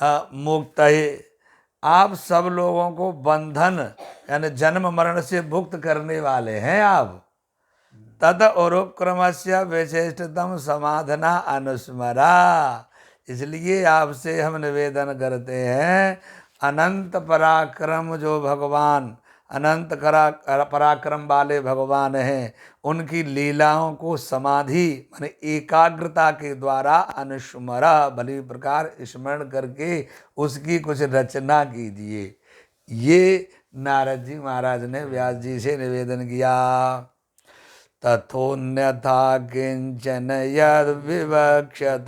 मुक्त है। आप सब लोगों को बंधन यानी जन्म मरण से मुक्त करने वाले हैं आप। तद उरुक्रमस्य विशिष्टतम समाधना अनुस्मरा, इसलिए आपसे हम निवेदन करते हैं अनंत पराक्रम जो भगवान, अनंत पराक्रम वाले भगवान हैं, उनकी लीलाओं को समाधि माने एकाग्रता के द्वारा अनुस्मरा भली प्रकार स्मरण करके उसकी कुछ रचना कीजिए। ये नारद जी महाराज ने व्यास जी से निवेदन किया। तथोन्यथा किंचन यद विवक्षत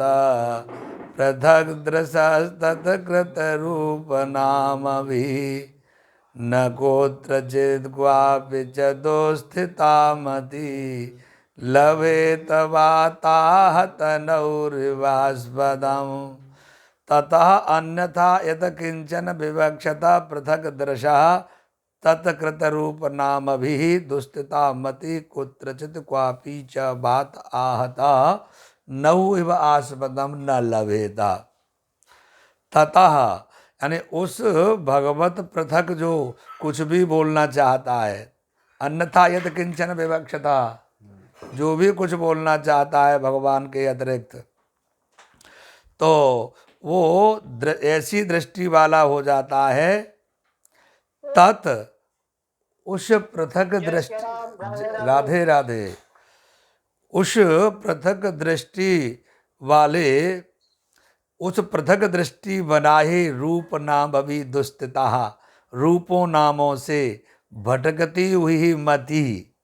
पृथक दृशस्तत्कृत रूप नाम भी न कोत्रचित् क्वापि च दोस्थितामति लभे तवाताह तनौर्वास्पदम् ततः अन्यथा यत किंचन विवक्षता पृथक दृशः तत्कृत रूप नाम भी दुस्थिता मति कुत्रचित क्वापि च बात आहता नौ इव आस्पदम न लभेता। ततः यानी उस भगवत पृथक जो कुछ भी बोलना चाहता है, अन्यथा यद किंचन विवक्षता, जो भी कुछ बोलना चाहता है भगवान के अतिरिक्त, तो वो ऐसी दृष्टि वाला हो जाता है। तत् उस पृथक दृष्टि, राधे राधे, उस पृथक दृष्टि वाले, उस पृथक दृष्टि बनाए रूप नाम अभी दुस्थिता, रूपों नामों से भटकती हुई मति,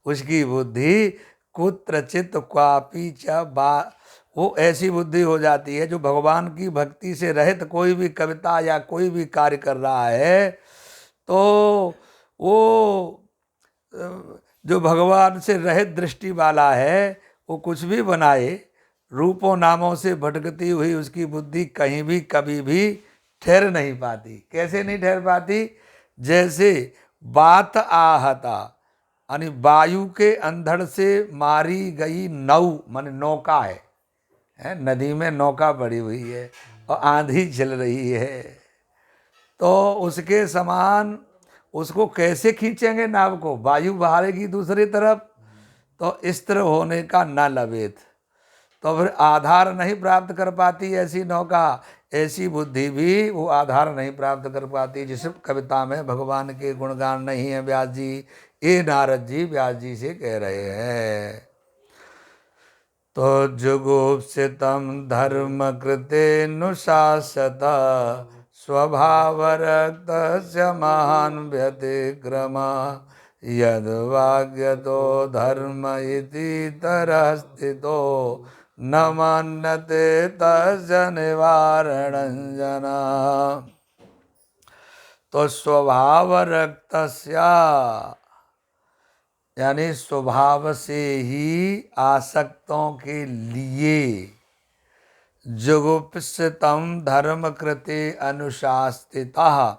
उसकी बुद्धि कुत्रचित क्वापि च बा, वो ऐसी बुद्धि हो जाती है जो भगवान की भक्ति से रहित कोई भी कविता या कोई भी कार्य कर रहा है, तो वो जो भगवान से रहित दृष्टि वाला है वो कुछ भी बनाए, रूपों नामों से भटकती हुई उसकी बुद्धि कहीं भी कभी भी ठहर नहीं पाती। कैसे नहीं ठहर पाती? जैसे बात आहता यानी वायु के अंधड़ से मारी गई नौ, माने नौका है, नदी में नौका पड़ी हुई है और आंधी चल रही है, तो उसके समान उसको कैसे खींचेंगे नाव को? वायु बहारेगी दूसरी तरफ, तो इस तरह होने का न लभेत, तो फिर आधार नहीं प्राप्त कर पाती ऐसी नौका, ऐसी बुद्धि भी वो आधार नहीं प्राप्त कर पाती जिस कविता में भगवान के गुणगान नहीं है। व्यास जी, ये नारद जी व्यास जी से कह रहे हैं। तो जुगुप्सितम धर्म कृतेनुशासत स्वभावरक्तस्य महान् व्यतिक्रम यद वाग्यतो धर्म इति तरस्थितो न मन्यते तस्य निवारणं जना। तो स्वभावरक्तस्य यानी स्वभाव से ही आसक्तों के लिए, जुगुप्सितम धर्म कृते अनुशासितः,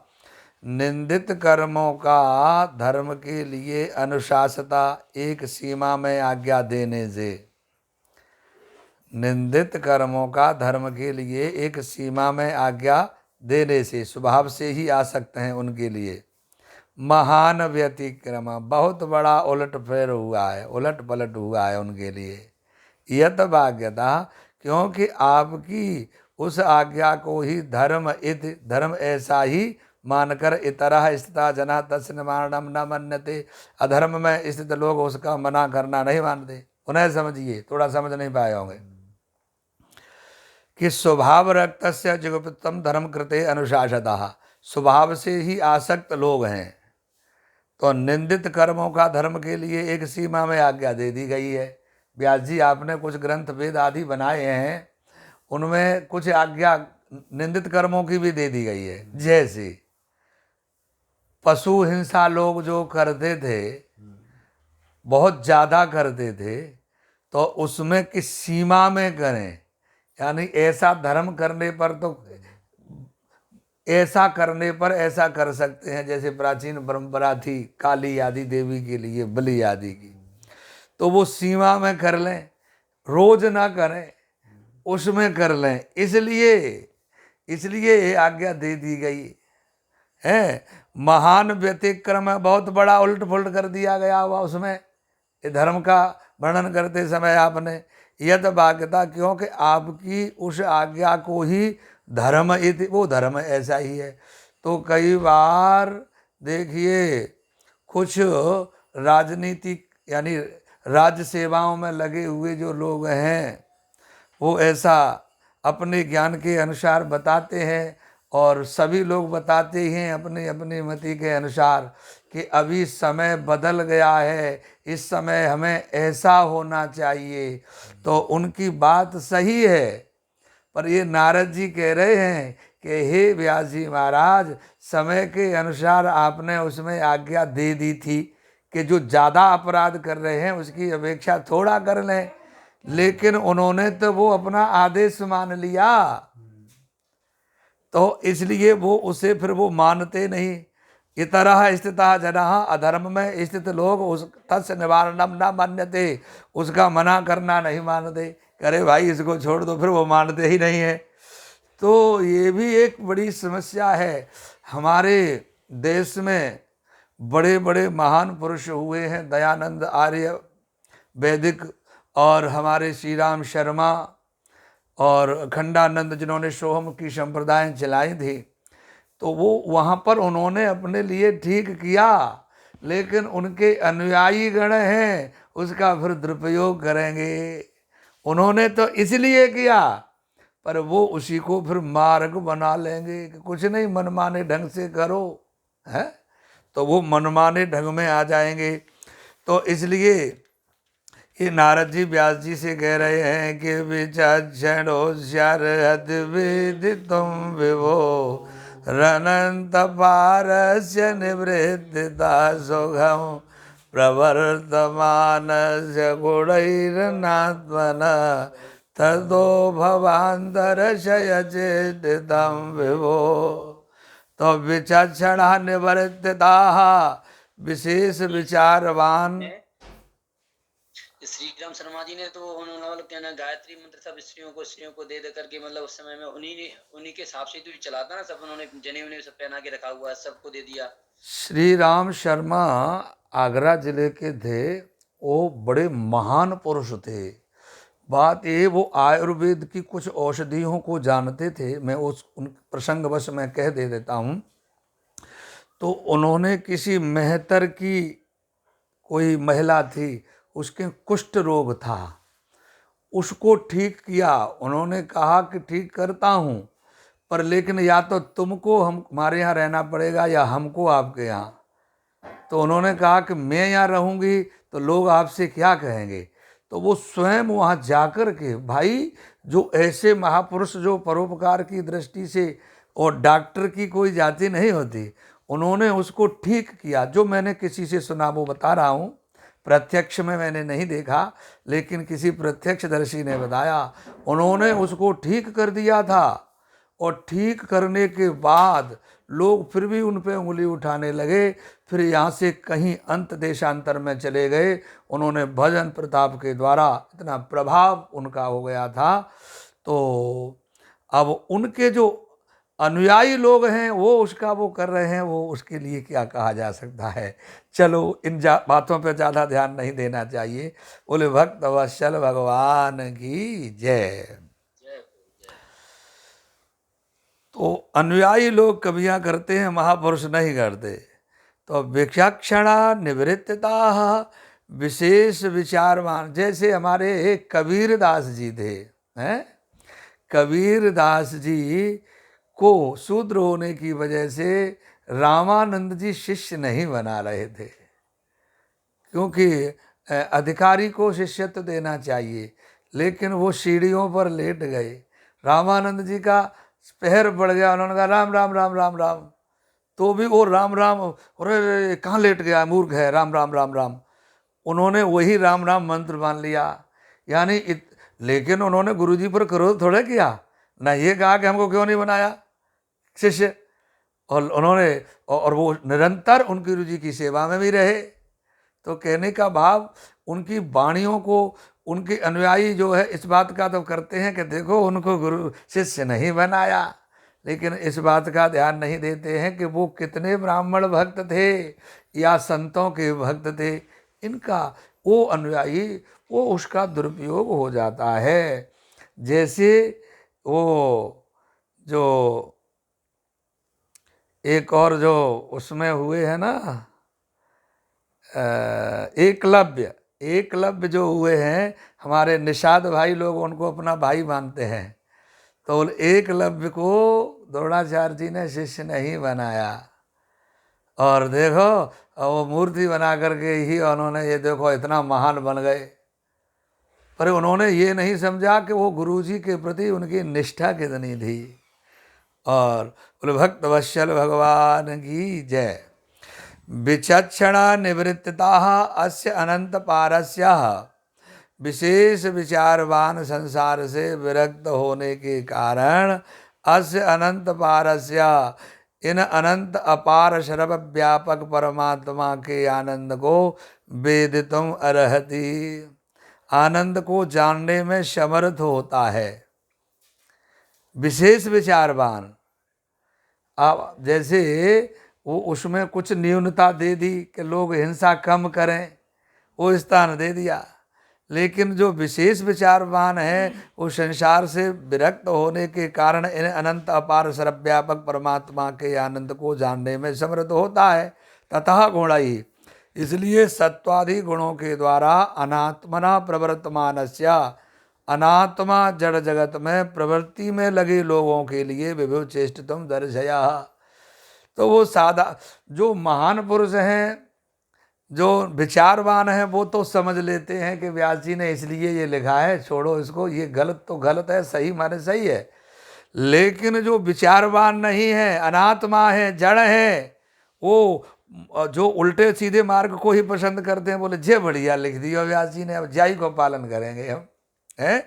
निंदित कर्मों का धर्म के लिए अनुशासता, एक सीमा में आज्ञा देने से, निंदित कर्मों का धर्म के लिए एक सीमा में आज्ञा देने से स्वभाव से ही आसक्त हैं उनके लिए। महान व्यतिक्रम, बहुत बड़ा उलट फेर हुआ है, उलट पलट हुआ है उनके लिए। यत भाग्यता, क्योंकि आपकी उस आज्ञा को ही धर्म इति, धर्म ऐसा ही मानकर इतरह स्थिता जना तस्य निवारणम न मन्यते, अधर्म में स्थित लोग उसका मना करना नहीं मानते। उन्हें समझिए, थोड़ा समझ नहीं पाए होंगे कि स्वभाव रक्तस्य जुगुप्सितम धर्म कृते अनुशासतः, स्वभाव से ही आसक्त लोग हैं, तो निंदित कर्मों का धर्म के लिए एक सीमा में आज्ञा दे दी गई है। व्यास जी, आपने कुछ ग्रंथ वेद आदि बनाए हैं, उनमें कुछ आज्ञा निंदित कर्मों की भी दे दी गई है। जैसे पशु हिंसा लोग जो करते थे, बहुत ज़्यादा करते थे, तो उसमें किस सीमा में करें, यानी ऐसा धर्म करने पर तो ऐसा करने पर ऐसा कर सकते हैं, जैसे प्राचीन परंपरा थी काली आदि देवी के लिए बलि आदि की, तो वो सीमा में कर लें, रोज ना करें, उसमें कर लें। इसलिए इसलिए ये आज्ञा दे दी गई है। महान व्यतिक्रम है, बहुत बड़ा उलट पुलट कर दिया गया हुआ उसमें, ये धर्म का वर्णन करते समय आपने यद वाक्यता, क्योंकि आपकी उस आज्ञा को ही धर्म इति, वो धर्म ऐसा ही है। तो कई बार देखिए कुछ राजनीतिक यानी राज्य सेवाओं में लगे हुए जो लोग हैं वो ऐसा अपने ज्ञान के अनुसार बताते हैं, और सभी लोग बताते ही हैं अपनी अपनी मति के अनुसार कि अभी समय बदल गया है, इस समय हमें ऐसा होना चाहिए। तो उनकी बात सही है, पर ये नारद जी कह रहे हैं कि हे व्यास जी महाराज, समय के अनुसार आपने उसमें आज्ञा दे दी थी कि जो ज़्यादा अपराध कर रहे हैं उसकी अपेक्षा थोड़ा कर लें, लेकिन उन्होंने तो वो अपना आदेश मान लिया, तो इसलिए वो उसे फिर वो मानते नहीं। इतरः स्थिता जनाः, अधर्म में स्थित लोग उस तस्य निवारणम न मान्यते, उसका मना करना नहीं मानते, करे भाई इसको छोड़ दो, फिर वो मानते ही नहीं है। तो ये भी एक बड़ी समस्या है। हमारे देश में बड़े बड़े महान पुरुष हुए हैं, दयानंद आर्य वैदिक, और हमारे श्री राम शर्मा और अखंडानंद, जिन्होंने सोहम की संप्रदाय चलाई थी, तो वो वहाँ पर उन्होंने अपने लिए ठीक किया, लेकिन उनके अनुयायी गण हैं उसका फिर दुरुपयोग करेंगे। उन्होंने तो इसलिए किया, पर वो उसी को फिर मार्ग बना लेंगे कि कुछ नहीं, मनमाने ढंग से करो, है तो वो मनमाने ढंग में आ जाएंगे। तो इसलिए ये नारद जी व्यास जी से कह रहे हैं कि विचक्षण होशियार हति विदितुम विभो रनंत पारस्य निवृत्तिता सुखम प्रवर्तमानस्य गुणैर्नात्मना ततो भवान्तरशय चेतितं विभो। तो विचक्षणा निवर्तिता, विशेष विचारवान। श्री राम शर्मा जी ने तो उन्होंने मतलब क्या ना गायत्री मंत्र सब स्त्रियों को दे करके, मतलब उस समय में उन्हीं के हिसाब से तो चलाता ना सब, उन्होंने जने उन्हें सब पहना के रखा हुआ है, सबको दे दिया। श्री राम शर्मा आगरा जिले के थे, वो बड़े महान पुरुष थे। बात ये, वो आयुर्वेद की कुछ औषधियों को जानते थे, मैं उस उन प्रसंगवश में कह दे देता हूँ। तो उन्होंने किसी मेहतर की कोई महिला थी, उसके कुष्ठ रोग था, उसको ठीक किया। उन्होंने कहा कि ठीक करता हूँ, पर लेकिन या तो तुमको हमारे यहाँ रहना पड़ेगा या हमको आपके यहाँ। तो उन्होंने कहा कि मैं यहाँ रहूँगी तो लोग आपसे क्या कहेंगे। तो वो स्वयं वहाँ जाकर के, भाई जो ऐसे महापुरुष जो परोपकार की दृष्टि से, और डॉक्टर की कोई जाति नहीं होती, उन्होंने उसको ठीक किया। जो मैंने किसी से सुना वो बता रहा हूँ, प्रत्यक्ष में मैंने नहीं देखा, लेकिन किसी प्रत्यक्षदर्शी ने बताया, उन्होंने उसको ठीक कर दिया था। और ठीक करने के बाद लोग फिर भी उन पे उंगली उठाने लगे, फिर यहाँ से कहीं अंत देशांतर में चले गए। उन्होंने भजन प्रताप के द्वारा इतना प्रभाव उनका हो गया था। तो अब उनके जो अनुयायी लोग हैं वो उसका वो कर रहे हैं, वो उसके लिए क्या कहा जा सकता है। चलो इन बातों पे ज़्यादा ध्यान नहीं देना चाहिए। बोले भक्त वत्सल भगवान की जय। तो अनुयायी लोग कवियाँ करते हैं, महापुरुष नहीं करते। तो विचक्षणा निवृत्तता विशेष विचारवान, जैसे हमारे एक कबीर दास जी थे, हैं कबीर दास जी को शूद्र होने की वजह से रामानंद जी शिष्य नहीं बना रहे थे, क्योंकि अधिकारी को शिष्यत्व देना चाहिए, लेकिन वो सीढ़ियों पर लेट गए। रामानंद जी का पैर बढ़ गया, उन्होंने कहा राम राम राम राम राम, तो भी वो राम राम, अरे कहाँ लेट गया, मूर्ख है, राम राम राम राम। उन्होंने वही राम राम मंत्र मान लिया, यानी लेकिन उन्होंने गुरुजी पर क्रोध थोड़े किया ना, ये कहा कि हमको क्यों नहीं बनाया शिष्य। और उन्होंने और वो निरंतर उनकी रुचि की सेवा में भी रहे। तो कहने का भाव, उनकी वाणियों को उनके अनुयायी जो है इस बात का तो करते हैं कि देखो उनको गुरु शिष्य नहीं बनाया, लेकिन इस बात का ध्यान नहीं देते हैं कि वो कितने ब्राह्मण भक्त थे या संतों के भक्त थे। इनका वो अनुयायी वो उसका दुरुपयोग हो जाता है। जैसे वो जो एक और जो उसमें हुए हैं ना, एकलव्य एकलव्य जो हुए हैं, हमारे निषाद भाई लोग उनको अपना भाई मानते हैं। तो एकलव्य को द्रोणाचार्य जी ने शिष्य नहीं बनाया, और देखो वो मूर्ति बना करके ही उन्होंने ये देखो इतना महान बन गए। पर उन्होंने ये नहीं समझा कि वो गुरुजी के प्रति उनकी निष्ठा कितनी थी। और बोले भक्त वत्सल भगवान की जय। विचक्षणा निवृत्तता अस्य अनंत पारस्य विशेष विचारवान संसार से विरक्त होने के कारण अस्य अनंत पारस्य इन अनंत अपार सर्वव्यापक परमात्मा के आनंद को वेदितुम अर्हति, आनंद को जानने में समर्थ होता है। विशेष विचारवान, अब जैसे वो उसमें कुछ न्यूनता दे दी कि लोग हिंसा कम करें, वो स्थान दे दिया। लेकिन जो विशेष विचारवान है वो संसार से विरक्त होने के कारण इन अनंत अपार सर्वव्यापक परमात्मा के आनंद को जानने में समर्थ होता है। ततः गुणैः, इसलिए सत्वादि गुणों के द्वारा अनात्मना प्रवर्तमानस्य, अनात्मा जड़ जगत में प्रवृत्ति में लगे लोगों के लिए विभु चेष्टितम दर्शया। तो वो सादा जो महान पुरुष हैं, जो विचारवान हैं, वो तो समझ लेते हैं कि व्यास जी ने इसलिए ये लिखा है, छोड़ो इसको, ये गलत तो गलत है, सही माने सही है। लेकिन जो विचारवान नहीं है, अनात्मा है, जड़ है, वो जो उल्टे सीधे मार्ग को ही पसंद करते हैं, बोले जे बढ़िया लिख दिया व्यास जी ने, अब जाई को पालन करेंगे हम, है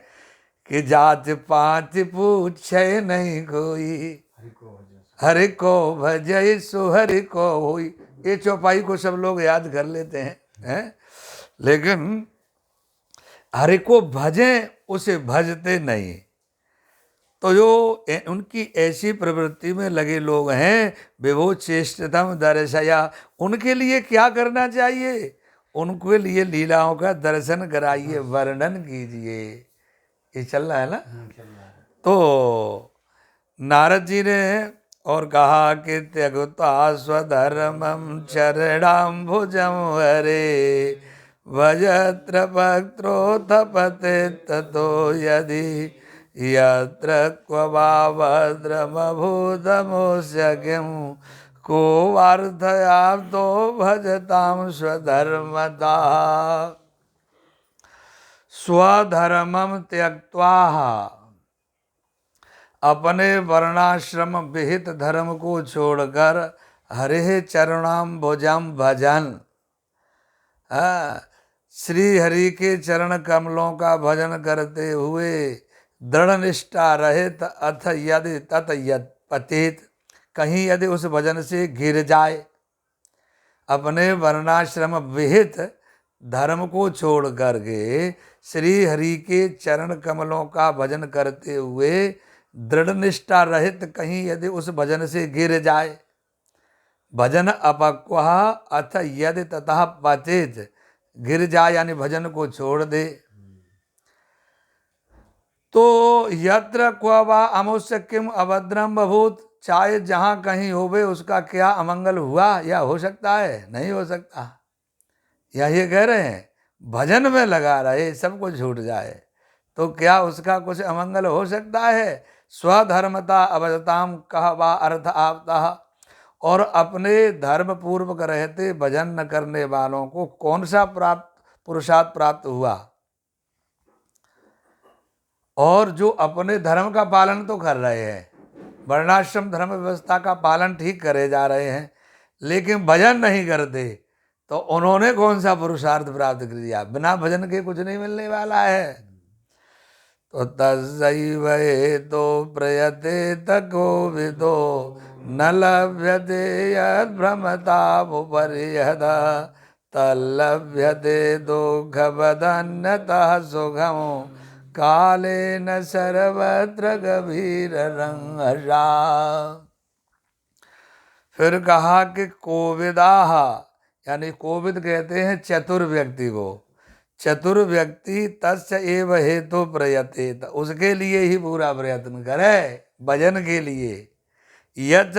कि जात पात पूछे नहीं कोई, हरि को भजय सो हरि को होई। ये चौपाई को सब लोग याद कर लेते हैं, लेकिन हरि को भजें उसे भजते नहीं। तो जो उनकी ऐसी प्रवृत्ति में लगे लोग हैं, विभो चेष्टतम दर्शया, उनके लिए क्या करना चाहिए? उनके लिए लीलाओं का दर्शन कराइए, वर्णन कीजिए। ये चल रहा है ना। तो नारद जी ने और कहा कि त्यक्त्वा स्वधर्मं चरणाम्बुजं हरे भजत्र भक्त्रोऽथ पतेत्ततो यदि यत्र क्व वा भद्रमभूतमुष्य किं को वार्थयाप्तो भजतां स्वधर्मतः। स्वधर्मं त्यक्त्वा, अपने वर्णाश्रम विहित धर्म को छोड़कर हरे चरणाम्बुजं भजन, श्री हरि के चरण कमलों का भजन करते हुए दृढ़ निष्ठा रहित, अथ यदि तत यद पतित, कहीं यदि उस भजन से गिर जाए, अपने वर्णाश्रम विहित धर्म को छोड़ करके श्री हरि के चरण कमलों का भजन करते हुए दृढ़ निष्ठा रहित कहीं यदि उस भजन से गिर जाए, भजन अपक्वः अथ यदि ततः पतित, गिर जाए यानी भजन को छोड़ दे, तो यत्र क्व वा अमुष्य किम अभद्रम बभूत, चाहे जहाँ कहीं होवे उसका क्या अमंगल हुआ या हो सकता है? नहीं हो सकता। या ये कह रहे हैं भजन में लगा रहे सब कुछ छूट जाए तो क्या उसका कुछ अमंगल हो सकता है? स्वधर्मता अभजताम कह वा अर्थ आपता, और अपने धर्म पूर्वक रहते भजन न करने वालों को कौन सा पुरुषार्थ प्राप्त हुआ? और जो अपने धर्म का पालन तो कर रहे हैं, वर्णाश्रम धर्म व्यवस्था का पालन ठीक करे जा रहे हैं, लेकिन भजन नहीं करते, तो उन्होंने कौन सा पुरुषार्थ प्राप्त कर दिया? बिना भजन के कुछ नहीं मिलने वाला है। तो तस्सैव हेतो प्रयते तको विदो न लभ्यते यद् भ्रमतामुपर्यदा तल्लभ्यते दुःखवदन्यतः सुखं काले न सर्वत्र गभीर रंगरा। फिर कहा कि कोविदाह, यानी कोविद कहते हैं चतुर व्यक्ति को, चतुर व्यक्ति तस्य एव हेतु प्रयतेत, उसके लिए ही पूरा प्रयत्न करे भजन के लिए। यच